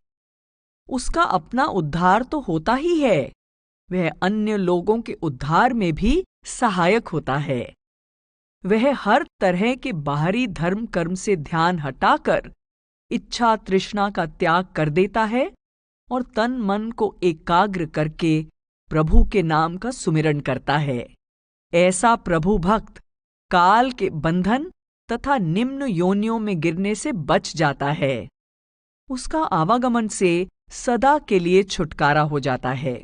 S1: उसका अपना उद्धार तो होता ही है, वह अन्य लोगों के उद्धार में भी सहायक होता है। वह हर तरह के बाहरी धर्म कर्म से ध्यान हटाकर इच्छा तृष्णा का त्याग कर देता है और तन मन को एकाग्र करके प्रभु के नाम का सुमिरन करता है। ऐसा प्रभु भक्त काल के बंधन तथा निम्न योनियों में गिरने से बच जाता है। उसका आवागमन से सदा के लिए छुटकारा हो जाता है।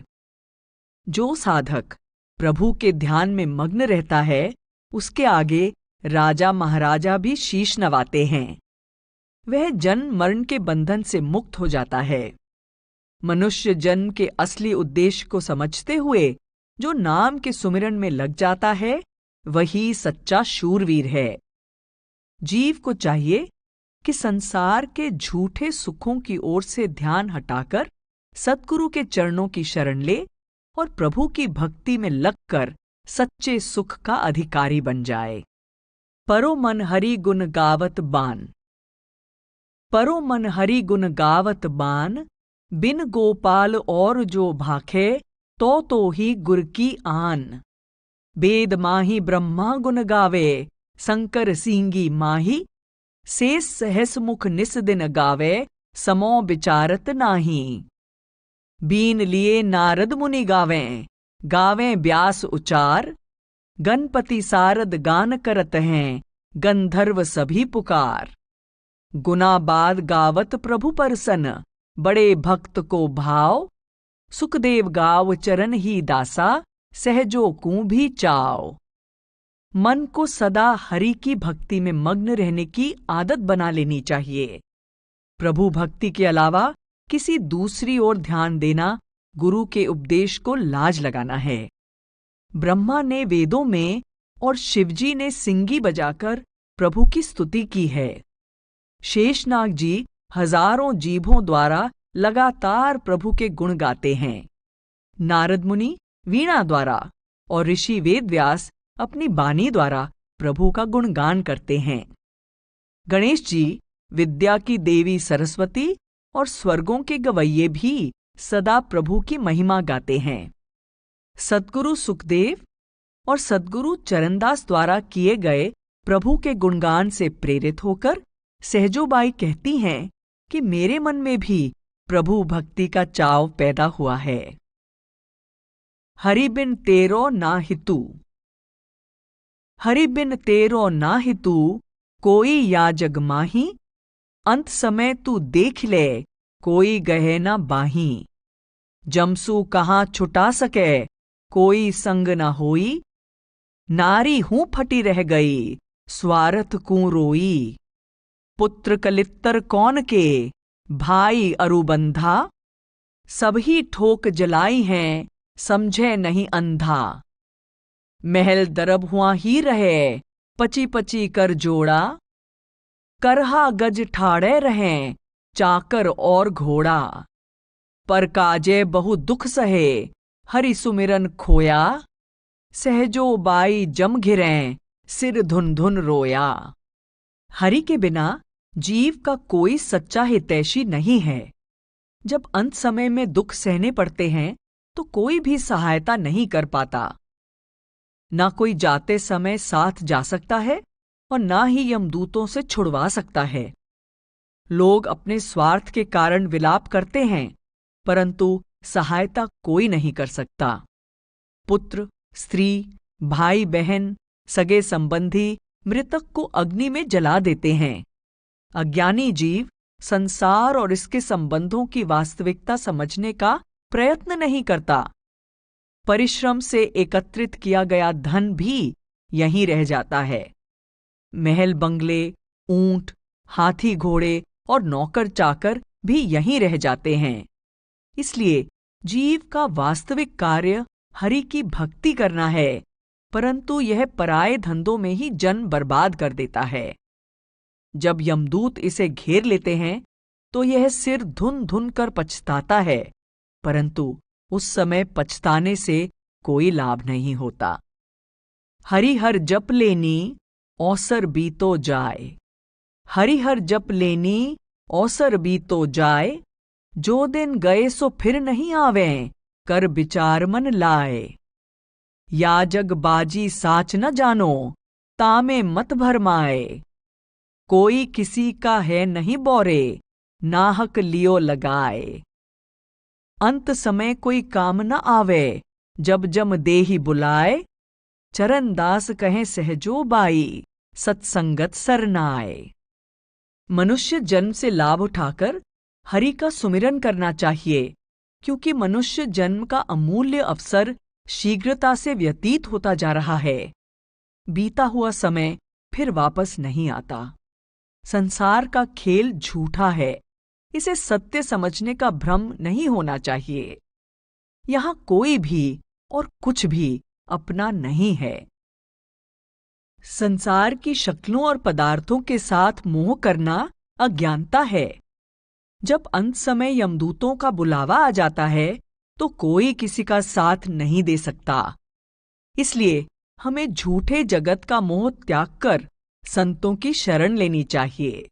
S1: जो साधक प्रभु के ध्यान में मग्न रहता है, उसके आगे राजा महाराजा भी शीश नवाते हैं। वह जन्म मरण के बंधन से मुक्त हो जाता है। मनुष्य जन्म के असली उद्देश्य को समझते हुए जो नाम के सुमिरन में लग जाता है, वही सच्चा शूरवीर है। जीव को चाहिए कि संसार के झूठे सुखों की ओर से ध्यान हटाकर सद्गुरु के चरणों की शरण ले और प्रभु की भक्ति में लगकर सच्चे सुख का अधिकारी बन जाए। परो मन हरि गुण गावत बान। परो मन हरि गुण गावत बान, बिन गोपाल और जो भाखे, तो ही गुर की आन। वेद माही ब्रह्मा गुण गावे, शंकर सींगी माही, से सहस मुख निस दिन गावे, समो विचारत नाही। बीन लिए नारद मुनि गावें, गावें व्यास उचार। गणपति सारद गान करत हैं, गंधर्व सभी पुकार। गुना बाद गावत प्रभु परसन, बड़े भक्त को भाव। सुखदेव गाव चरण ही दासा, सहजो कू भी चाव। मन को सदा हरि की भक्ति में मग्न रहने की आदत बना लेनी चाहिए। प्रभु भक्ति के अलावा किसी दूसरी ओर ध्यान देना गुरु के उपदेश को लाज लगाना है। ब्रह्मा ने वेदों में और शिवजी ने सिंगी बजाकर प्रभु की स्तुति की है। शेषनाग जी हजारों जीभों द्वारा लगातार प्रभु के गुण गाते हैं। नारद मुनि वीणा द्वारा और ऋषि वेदव्यास अपनी बानी द्वारा प्रभु का गुणगान करते हैं। गणेश जी विद्या की देवी सरस्वती और स्वर्गों के गवैये भी सदा प्रभु की महिमा गाते हैं। सद्गुरु सुखदेव और सद्गुरु चरणदास द्वारा किए गए प्रभु के गुणगान से प्रेरित होकर सहजोबाई कहती हैं कि मेरे मन में भी प्रभु भक्ति का चाव पैदा हुआ है। हरि बिन तेरो ना हितू। हरि बिन तेरो ना हितू, कोई या जग माही। अंत समय तू देख ले, कोई गहे ना बाही। जमसू कहाँ छुटा सके, कोई संग न होई। नारी हूं फटी रह गई, स्वार्थ कू रोई। पुत्र कलित्तर कौन के, भाई अरुबंधा। सबही ठोक जलाई हैं, समझे नहीं अंधा। महल दरब हुआ ही रहे, पची पची कर जोड़ा। करहा गज ठाड़े रहें, चाकर और घोड़ा। पर काजे बहु दुख सहे, हरि सुमिरन खोया। सहजो बाई जम घिरें, सिर धुन धुन रोया। हरि के बिना जीव का कोई सच्चा हितैषी नहीं है। जब अंत समय में दुख सहने पड़ते हैं तो कोई भी सहायता नहीं कर पाता। ना कोई जाते समय साथ जा सकता है और ना ही यमदूतों से छुड़वा सकता है। लोग अपने स्वार्थ के कारण विलाप करते हैं, परंतु सहायता कोई नहीं कर सकता। पुत्र, स्त्री, भाई बहन, सगे संबंधी मृतक को अग्नि में जला देते हैं। अज्ञानी जीव संसार और इसके संबंधों की वास्तविकता समझने का प्रयत्न नहीं करता। परिश्रम से एकत्रित किया गया धन भी यहीं रह जाता है। महल बंगले, ऊंट, हाथी घोड़े और नौकर चाकर भी यहीं रह जाते हैं। इसलिए जीव का वास्तविक कार्य हरि की भक्ति करना है, परंतु यह पराये धंधों में ही जन बर्बाद कर देता है। जब यमदूत इसे घेर लेते हैं तो यह सिर धुन धुन कर पछताता है, परंतु उस समय पछताने से कोई लाभ नहीं होता। हरि हर जप लेनी, औसर बीतो जाए। हरि हर जप लेनी, औसर बीतो जाए। जो दिन गए सो फिर नहीं आवें, कर विचार मन लाए। या जग बाजी साच न जानो, तामे मत भरमाए। कोई किसी का है नहीं बोरे, नाहक लियो लगाए। अंत समय कोई काम न आवे, जब जम देहि बुलाए। चरणदास कहें सहजो बाई, सत्संगत सरनाए। मनुष्य जन्म से लाभ उठाकर हरि का सुमिरन करना चाहिए, क्योंकि मनुष्य जन्म का अमूल्य अवसर शीघ्रता से व्यतीत होता जा रहा है। बीता हुआ समय फिर वापस नहीं आता। संसार का खेल झूठा है, इसे सत्य समझने का भ्रम नहीं होना चाहिए। यहां कोई भी और कुछ भी अपना नहीं है। संसार की शक्लों और पदार्थों के साथ मोह करना अज्ञानता है। जब अंत समय यमदूतों का बुलावा आ जाता है तो कोई किसी का साथ नहीं दे सकता। इसलिए हमें झूठे जगत का मोह त्याग कर संतों की शरण लेनी चाहिए।